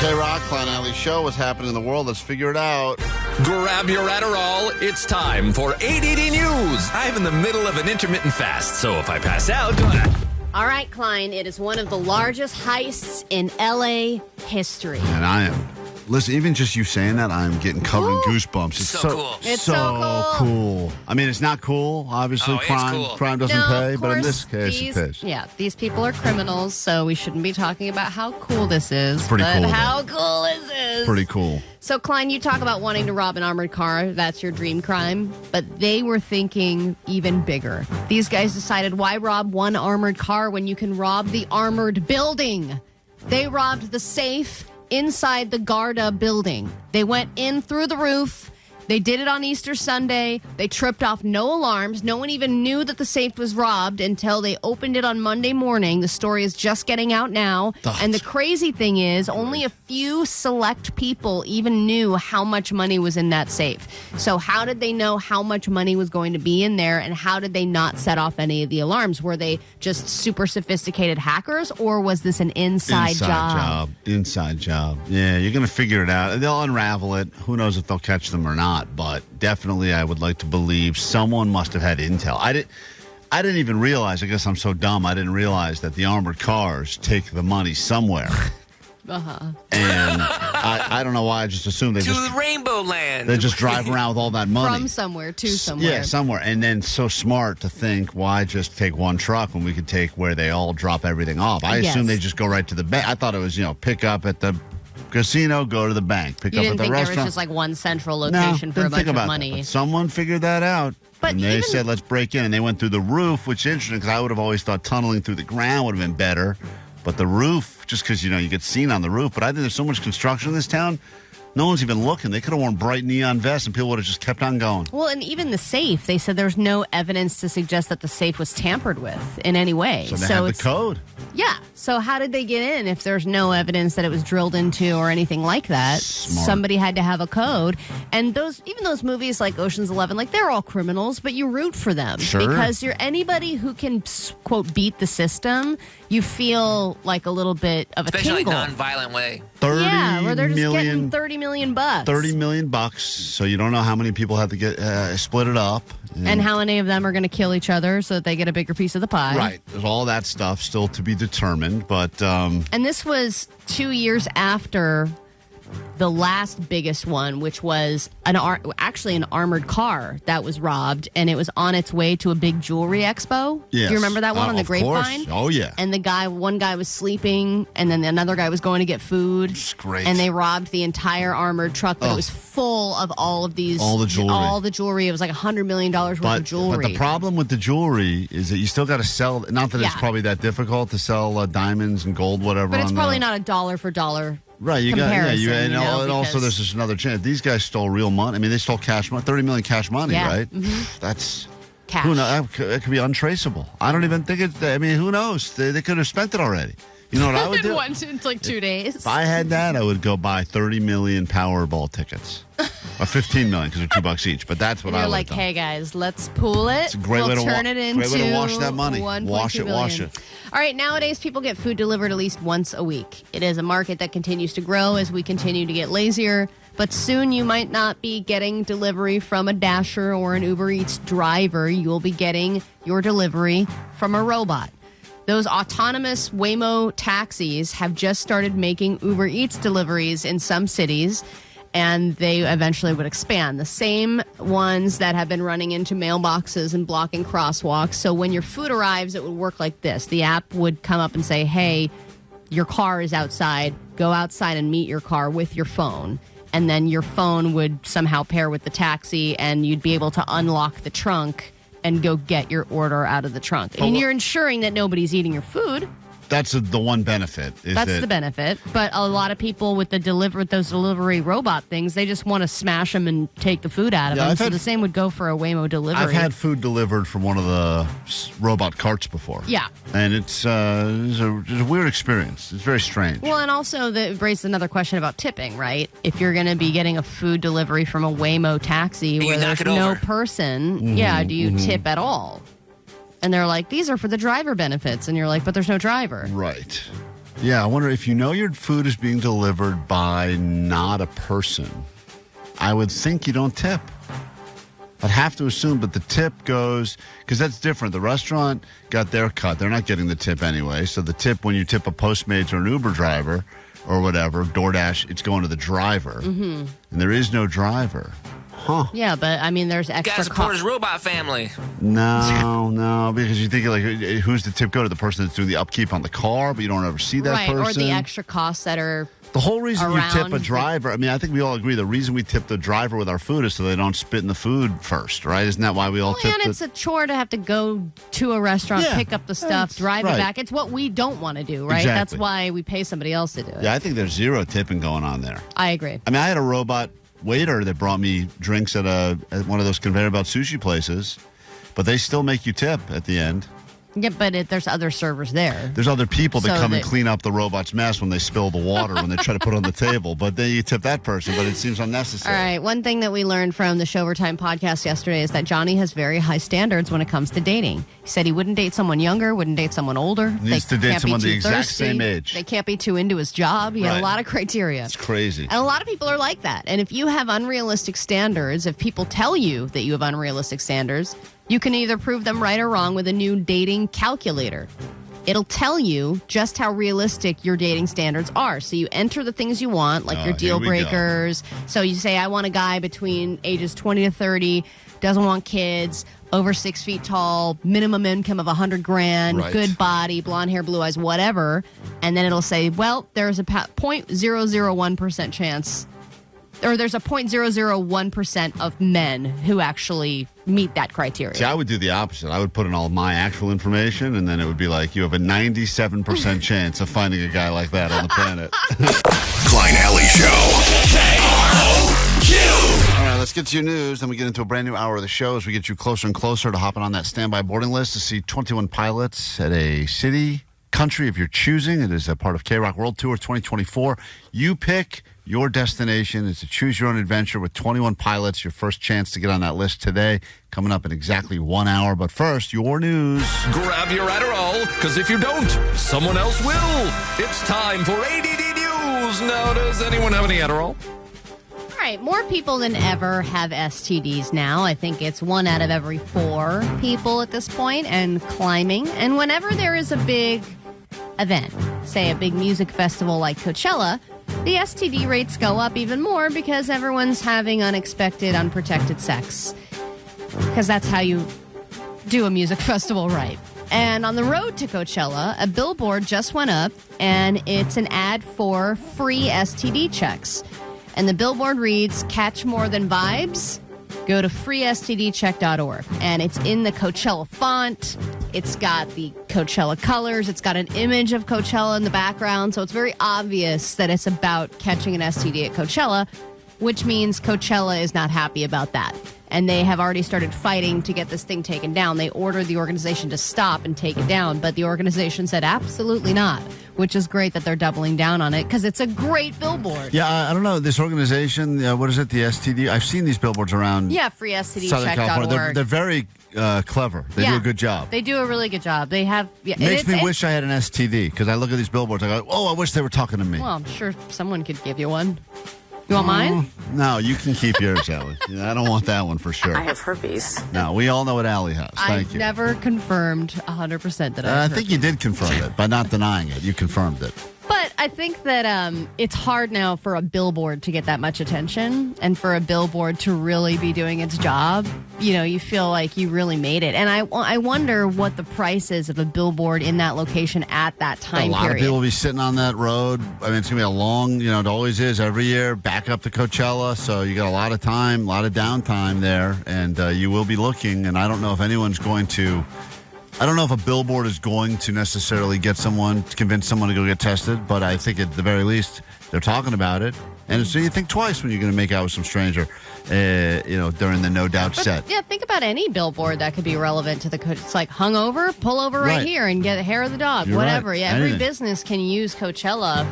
KROQ, Klein Alley Show. What's happening in the world? Let's figure it out. Grab your Adderall. It's time for 880 News. I'm in the middle of an intermittent fast, so if I pass out... All right, Klein, it is one of the largest heists in L.A. history. And I am. Listen, even just you saying that, I'm getting covered in goosebumps. It's So cool. It's so cool. I mean, it's not cool, obviously. It's Crime cool. Crime doesn't No, pay, of but in course, this case, it pays. Yeah, these people are criminals, so we shouldn't be talking about how cool this is. It's pretty but cool, how cool is this? Pretty cool. So, Klein, you talk about wanting to rob an armored car. That's your dream crime. But they were thinking even bigger. These guys decided, why rob one armored car when you can rob the armored building? They robbed the safe inside the Garda building. They went in through the roof. They did it on Easter Sunday. They tripped off no alarms. No one even knew that the safe was robbed until they opened it on Monday morning. The story is just getting out now. And the crazy thing is, only a few select people even knew how much money was in that safe. So how did they know how much money was going to be in there, and how did they not set off any of the alarms? Were they just super sophisticated hackers, or was this an inside job? Inside job. Yeah, you're going to figure it out. They'll unravel it. Who knows if they'll catch them or not. But definitely I would like to believe someone must have had intel. I didn't even realize, I guess I'm so dumb, I didn't realize that the armored cars take the money somewhere. Uh-huh. And I don't know why, I just assumed they to just... the Rainbow Land. They just drive around with all that money. From somewhere to somewhere. Yeah, somewhere. And then so smart to think, why just take one truck when we could take where they all drop everything off? I assumed they just go right to the bank. I thought it was, pick up at the casino, go to the bank, pick You up didn't at the think restaurant. there was just like one central location for a bunch of money. That. But someone figured that out. But and they said, let's break in. And they went through the roof, which is interesting because I would have always thought tunneling through the ground would have been better. But the roof, just because, you get seen on the roof. But I think there's so much construction in this town, no one's even looking. They could have worn bright neon vests and people would have just kept on going. Well, and even the safe, they said there's no evidence to suggest that the safe was tampered with in any way. So they had the code. Yeah. So how did they get in if there's no evidence that it was drilled into or anything like that? Smart. Somebody had to have a code. And even those movies like Ocean's 11, like they're all criminals, but you root for them. Sure. Because you're anybody who can, quote, beat the system, you feel like a little bit of a Especially tingle. non-violent way. Where they're just getting $30 million. $30 million. So you don't know how many people have to get split it up. And how many of them are going to kill each other so that they get a bigger piece of the pie. Right. There's all that stuff still to be determined. But and this was 2 years after the last biggest one, which was actually an armored car that was robbed, and it was on its way to a big jewelry expo. Yes. Do you remember that one on the Of Grapevine? course. Oh, yeah. And one guy was sleeping, and then another guy was going to get food. It's great. And they robbed the entire armored truck, but it was full of all of these. All the jewelry. All the jewelry. It was like $100 million worth of jewelry. But the problem with the jewelry is that you still got to sell. Not that it's probably that difficult to sell diamonds and gold, whatever. But it's probably not a dollar for dollar. Right, you got comparison, and also there's just another chance. These guys stole real money. I mean, they stole cash money, $30 million cash money, right? Mm-hmm. That's cash. Who knows? It could be untraceable. I don't even think it's. I mean, who knows? They could have spent it already. You know what I would do? It's like 2 days. If I had that, I would go buy 30 million Powerball tickets. Or 15 million because they're $2 each. But that's what I would like, have done. hey guys, let's pool it. It's a great way to turn it into great way to wash that money. Wash it. All right, nowadays people get food delivered at least once a week. It is a market that continues to grow as we continue to get lazier. But soon you might not be getting delivery from a Dasher or an Uber Eats driver. You will be getting your delivery from a robot. Those autonomous Waymo taxis have just started making Uber Eats deliveries in some cities, and they eventually would expand. The same ones that have been running into mailboxes and blocking crosswalks. So when your food arrives, it would work like this. The app would come up and say, hey, your car is outside. Go outside and meet your car with your phone. And then your phone would somehow pair with the taxi, and you'd be able to unlock the trunk and go get your order out of the trunk. And you're ensuring that nobody's eating your food. That's the one benefit. That's the benefit. But a lot of people with those delivery robot things, they just want to smash them and take the food out of them. So the same would go for a Waymo delivery. I've had food delivered from one of the robot carts before. Yeah. And it's a weird experience. It's very strange. Well, and also that raises another question about tipping, right? If you're going to be getting a food delivery from a Waymo taxi where there's no person, do you tip at all? And they're like, these are for the driver benefits. And you're like, but there's no driver. Right. Yeah, I wonder if you know your food is being delivered by not a person, I would think you don't tip. I'd have to assume, but the tip goes, because that's different. The restaurant got their cut. They're not getting the tip anyway. So the tip, when you tip a Postmates or an Uber driver or whatever, DoorDash, it's going to the driver. Mm-hmm. And there is no driver. Huh. Yeah, but I mean, there's extra Guys support his robot family. No, because you think, like, who's the tip go to? The person that's doing the upkeep on the car, but you don't ever see that person? Right, or the extra costs that are the whole reason you tip a around driver, I mean, I think we all agree the reason we tip the driver with our food is so they don't spit in the food first, right? Isn't that why we all tip? And it's a chore to have to go to a restaurant, Yeah, pick up the stuff, drive right. it back. It's what we don't want to do, right? Exactly. That's why we pay somebody else to do it. Yeah, I think there's zero tipping going on there. I agree. I mean, I had a robot waiter that brought me drinks at one of those conveyor belt sushi places, but they still make you tip at the end. Yeah, but there's other servers there. There's other people that So come and clean up the robot's mess when they spill the water when they try to put it on the table. But then you tip that person, but it seems unnecessary. All right. One thing that we learned from the Showtime podcast yesterday is that Johnny has very high standards when it comes to dating. He said he wouldn't date someone younger, wouldn't date someone older. He needs to date can't be someone the too exact thirsty. same age. They can't be too into his job. He had Right. a lot of criteria. It's crazy. And a lot of people are like that. And if you have unrealistic standards, if people tell you that you have unrealistic standards, you can either prove them right or wrong with a new dating calculator. It'll tell you just how realistic your dating standards are. So you enter the things you want, like your deal here we go. breakers. So you say, I want a guy between ages 20 to 30, doesn't want kids, over 6 feet tall, minimum income of $100,000, Right. good body, blonde hair, blue eyes, whatever. And then it'll say, well, there's a 0.001% chance, or there's a 0.001% of men who actually meet that criteria. See, I would do the opposite. I would put in all my actual information, and then it would be like, you have a 97% chance of finding a guy like that on the planet. Klein Alley Show. KROQ. All right, let's get to your news. Then we get into a brand new hour of the show as we get you closer and closer to hopping on that standby boarding list to see 21 Pilots at a city, country of your choosing. It is a part of KROQ World Tour 2024. You pick your destination. It's a choose your own adventure with 21 Pilots. Your first chance to get on that list today, coming up in exactly 1 hour. But first, your news. Grab your Adderall, because if you don't, someone else will. It's time for ADD News. Now, does anyone have any Adderall? All right, more people than ever have STDs now. I think it's 1 out of every 4 people at this point, and climbing. And whenever there is a big event, say a big music festival like Coachella, the STD rates go up even more because everyone's having unexpected, unprotected sex. Because that's how you do a music festival right. And on the road to Coachella, a billboard just went up, and it's an ad for free STD checks. And the billboard reads, catch more than vibes? Go to freestdcheck.org. And it's in the Coachella font. It's got the Coachella colors. It's got an image of Coachella in the background. So it's very obvious that it's about catching an STD at Coachella, which means Coachella is not happy about that. And they have already started fighting to get this thing taken down. They ordered the organization to stop and take it down, but the organization said absolutely not, which is great that they're doubling down on it because it's a great billboard. Yeah, I don't know. This organization, what is it, the STD? I've seen these billboards around Southern California. freestdcheck.org. They're very clever. They do a good job. They do a really good job. They have. Yeah, Makes me wish I had an STD because I look at these billboards. I go, oh, I wish they were talking to me. Well, I'm sure someone could give you one. You want mine? No, you can keep yours, Allie. Yeah, I don't want that one for sure. I have herpes. No, we all know what Allie has. Thank I've you. never confirmed 100% that I think you did confirm it by not denying it. You confirmed it. But I think that it's hard now for a billboard to get that much attention and for a billboard to really be doing its job. You know, you feel like you really made it. And I wonder what the price is of a billboard in that location at that time period. A lot of people will be sitting on that road. I mean, it's going to be a long, it always is every year, back up to Coachella. So you got a lot of time, a lot of downtime there. And you will be looking. And I don't know if anyone's going to... I don't know if a billboard is going to necessarily get someone to convince someone to go get tested, but I think at the very least they're talking about it. And so you think twice when you're going to make out with some stranger, during the No Doubt set. Yeah, think about any billboard that could be relevant to the. It's like hungover, pull over right here and get hair of the dog, You're whatever. right. Yeah, every business can use Coachella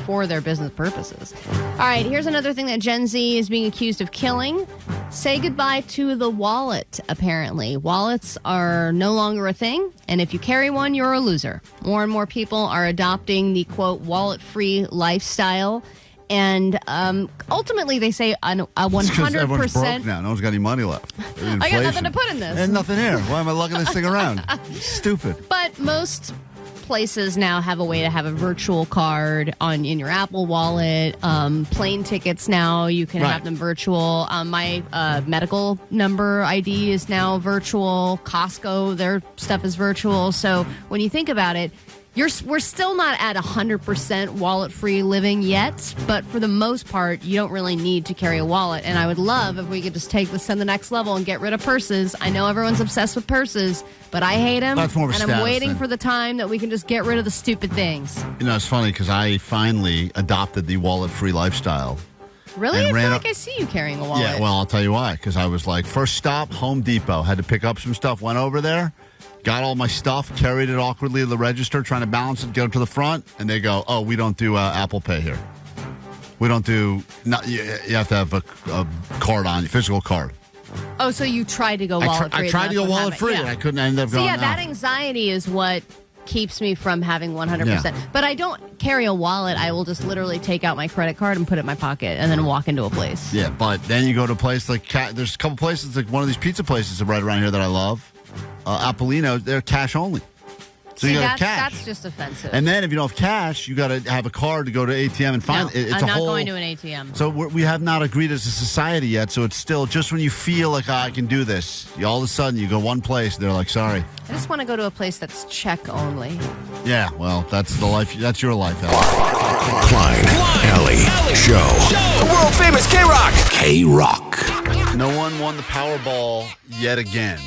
for their business purposes. All right, here's another thing that Gen Z is being accused of killing. Say goodbye to the wallet, apparently. Wallets are no longer a thing, and if you carry one, you're a loser. More and more people are adopting the, quote, wallet-free lifestyle. And ultimately, they say a 100%. Everyone's broke now. No one's got any money left. I got nothing to put in this. And nothing here. Why am I lugging this thing around? Stupid. But most places now have a way to have a virtual card in your Apple Wallet. Plane tickets now, you can have them virtual. My medical number ID is now virtual. Costco, their stuff is virtual. So when you think about it, we're still not at 100% wallet-free living yet, but for the most part, you don't really need to carry a wallet. And I would love if we could just take this to the next level and get rid of purses. I know everyone's obsessed with purses, but I hate them. That's more of a and status I'm waiting thing. for the time that we can just get rid of the stupid things. It's funny because I finally adopted the wallet-free lifestyle. Really? And I feel ran like I see you carrying a wallet. Yeah, well, I'll tell you why. Because I was like, first stop, Home Depot. Had to pick up some stuff, went over there. Got all my stuff, carried it awkwardly to the register, trying to balance it, go to the front, and they go, "Oh, we don't do Apple Pay here. We don't do. You have to have a card on, physical card." Oh, so you tried to go wallet free? I tried to go wallet free, and I couldn't end up going. So that anxiety is what keeps me from having 100%. Yeah. But I don't carry a wallet. I will just literally take out my credit card and put it in my pocket, and then walk into a place. Yeah, but then you go to a place like there's a couple places like one of these pizza places right around here that I love. Apollino, they're cash only. So you got cash. That's just offensive. And then if you don't have cash, you got to have a card to go to ATM and find it. I'm not going to an ATM. So we have not agreed as a society yet. So it's still just when you feel like I can do this, all of a sudden you go one place, they're like, sorry. I just want to go to a place that's check only. Yeah, well, that's the life. That's your life, Ellie. Klein Alley Show. The world famous KROQ. KROQ. No one won the Powerball yet again,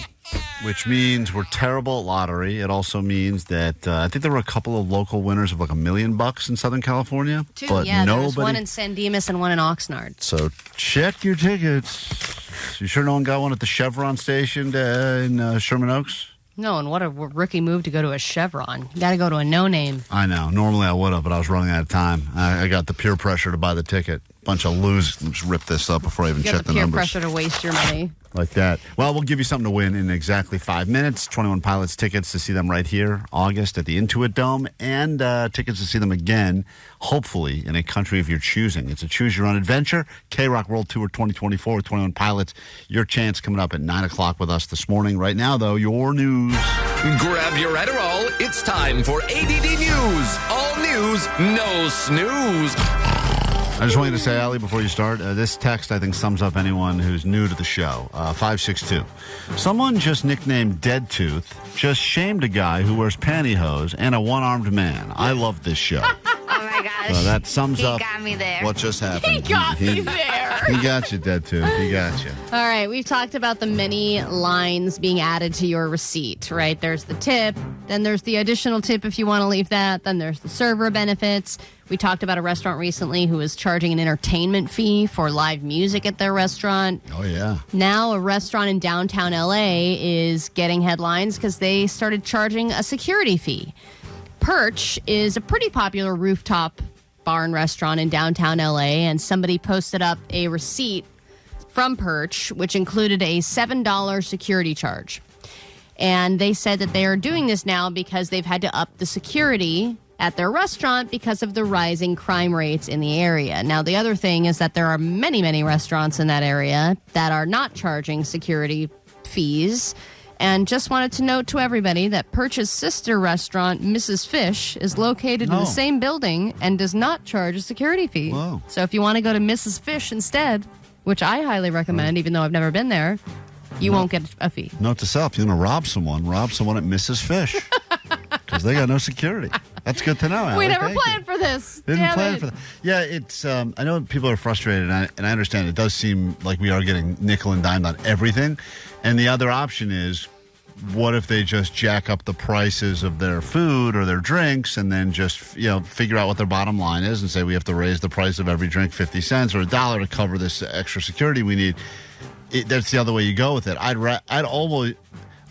which means we're terrible at lottery. It also means that I think there were a couple of local winners of like $1 million in Southern California. Two, but yeah, nobody. there was one in San Dimas and one in Oxnard. So check your tickets. You sure no one got one at the Chevron station in Sherman Oaks? No, and what a rookie move to go to a Chevron. You got to go to a no-name. I know. Normally I would have, but I was running out of time. I got the peer pressure to buy the ticket. Bunch of losers ripped this up before I even You checked got the the peer numbers. pressure to waste your money. Like that. Well, we'll give you something to win in exactly 5 minutes. 21 Pilots tickets to see them right here, August at the Intuit Dome, and tickets to see them again, hopefully, in a country of your choosing. It's a choose-your-own adventure. KROQ World Tour 2024 with 21 Pilots. Your chance coming up at 9 o'clock with us this morning. Right now, though, your news. Grab your Adderall. It's time for ADD News. All news, no snooze. I just want you to say, Allie, before you start, this text, I think, sums up anyone who's new to the show. 562. Someone just nicknamed Dead Tooth just shamed a guy who wears pantyhose and a one-armed man. I love this show. Oh, my gosh. So that sums up He got me there. what just happened. He got me there. He got you, Dead Tooth. He got you. All right, we've talked about the many lines being added to your receipt, right? There's the tip, then there's the additional tip if you want to leave that, then there's the server benefits. We talked about a restaurant recently who was charging an entertainment fee for live music at their restaurant. Oh, yeah. Now a restaurant in downtown LA is getting headlines because they started charging a security fee. Perch is a pretty popular rooftop bar and restaurant in downtown LA, and somebody posted up a receipt from Perch, which included a $7 security charge. And they said that they are doing this now because they've had to up the security at their restaurant because of the rising crime rates in the area. Now, the other thing is that there are many, many restaurants in that area that are not charging security fees. And just wanted to note to everybody that Perch's sister restaurant, Mrs. Fish, is located in the same building and does not charge a security fee. Whoa. So if you want to go to Mrs. Fish instead, which I highly recommend, even though I've never been there, you won't get a fee. Note to self, you're going to rob someone at Mrs. Fish. Because they got no security. That's good to know, Allie. We never Thank planned you. for this. Didn't Damn plan it. for that. Yeah, it's. I know people are frustrated, and I understand. It does seem like we are getting nickel and dimed on everything. And the other option is what if they just jack up the prices of their food or their drinks and then just, figure out what their bottom line is and say we have to raise the price of every drink 50 cents or $1 to cover this extra security we need. That's the other way you go with it.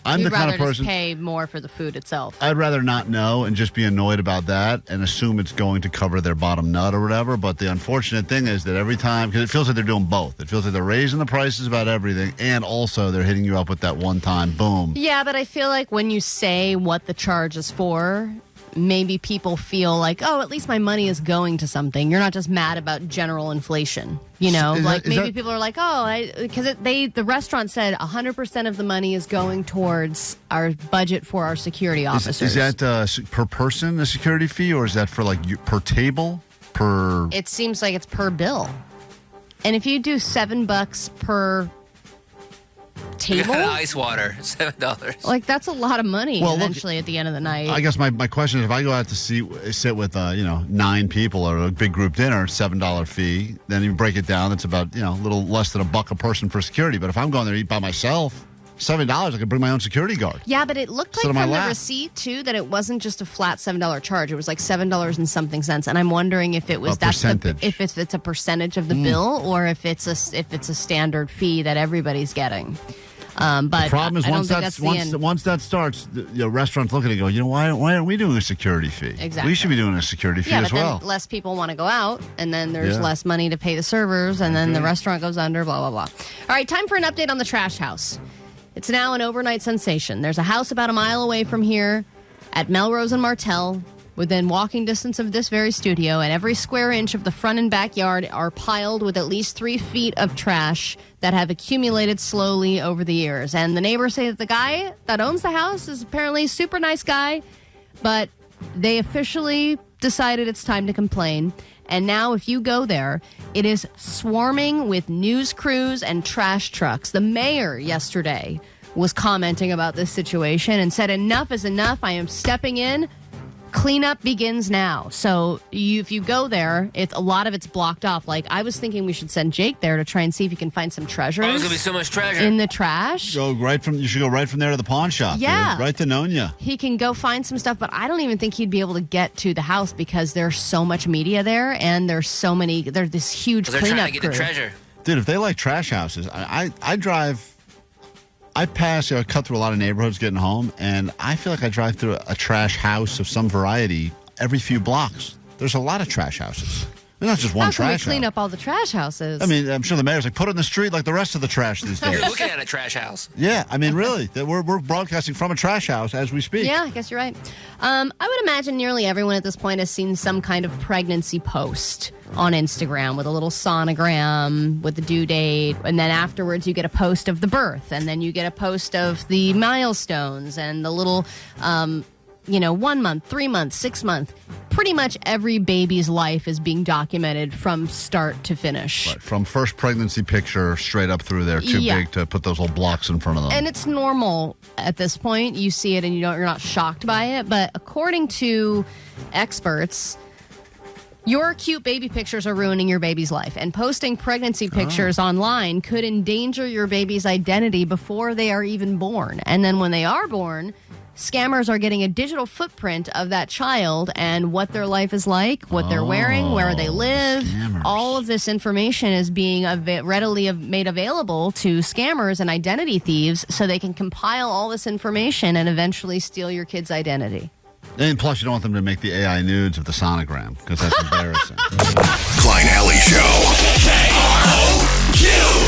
I'm You'd the kind rather of person just pay more for the food itself. I'd rather not know and just be annoyed about that and assume it's going to cover their bottom nut or whatever. But the unfortunate thing is that every time, because it feels like they're doing both. It feels like they're raising the prices about everything and also they're hitting you up with that one-time boom. Yeah, but I feel like when you say what the charge is for, maybe people feel like, oh, at least my money is going to something. You're not just mad about general inflation. Maybe people are like, oh, because the restaurant said 100% of the money is going towards our budget for our security officers. Is that per person, the security fee, or is that for per table? It seems like it's per bill. And if you do $7 per table, ice water, $7. That's a lot of money eventually at the end of the night. I guess my question is, if I go out to sit with 9 people or a big group dinner, $7 fee, then you break it down, it's about a little less than $1 a person for security. But if I'm going there to eat by myself, $7, I could bring my own security guard. Yeah, but it looked like from the receipt too that it wasn't just a flat $7 charge. It was like $7 and something cents. And I'm wondering if it was if it's a percentage of the bill or if it's a standard fee that everybody's getting. But the problem is once that starts, restaurants look at it and go, why aren't we doing a security fee? Exactly. We should be doing a security fee as well. Then less people want to go out, and then there's less money to pay the servers, and then the restaurant goes under, blah, blah, blah. All right, time for an update on the trash house. It's now an overnight sensation. There's a house about a mile away from here at Melrose and Martell, within walking distance of this very studio, and every square inch of the front and backyard are piled with at least 3 feet of trash that have accumulated slowly over the years. And the neighbors say that the guy that owns the house is apparently a super nice guy, but they officially decided it's time to complain. And now if you go there, it is swarming with news crews and trash trucks. The mayor yesterday was commenting about this situation and said, enough is enough. I am stepping in. Cleanup begins now. So if you go there, a lot of it's blocked off. I was thinking we should send Jake there to try and see if he can find some treasures. Oh, there's going to be so much treasure. In the trash. You should go right from there to the pawn shop. Yeah. Dude. Right to Nonia. He can go find some stuff, but I don't even think he'd be able to get to the house because there's so much media there and there's this huge cleanup crew. They're trying to get the treasure. Dude, if they like trash houses, I drive... I cut through a lot of neighborhoods getting home, and I feel like I drive through a trash house of some variety every few blocks. There's a lot of trash houses. There's not just one trash house. How can we clean up all the trash houses? I mean, I'm sure the mayor's put it in the street like the rest of the trash these days. You're looking at a trash house. Yeah, I mean, really. We're broadcasting from a trash house as we speak. Yeah, I guess you're right. I would imagine nearly everyone at this point has seen some kind of pregnancy post on Instagram with a little sonogram with the due date, and then afterwards you get a post of the birth, and then you get a post of the milestones and the little 1 month, 3 months, 6 months. Pretty much every baby's life is being documented from start to finish. Right, from first pregnancy picture straight up through there, too big to put those little blocks in front of them. And it's normal at this point. You see it and you're not shocked by it. But according to experts, your cute baby pictures are ruining your baby's life. And posting pregnancy pictures online could endanger your baby's identity before they are even born. And then when they are born, scammers are getting a digital footprint of that child and what their life is like, what they're wearing, where they live. Scammers. All of this information is being readily made available to scammers and identity thieves so they can compile all this information and eventually steal your kid's identity. And plus, you don't want them to make the AI nudes of the sonogram because that's embarrassing. Klein Alley Show. KROQ.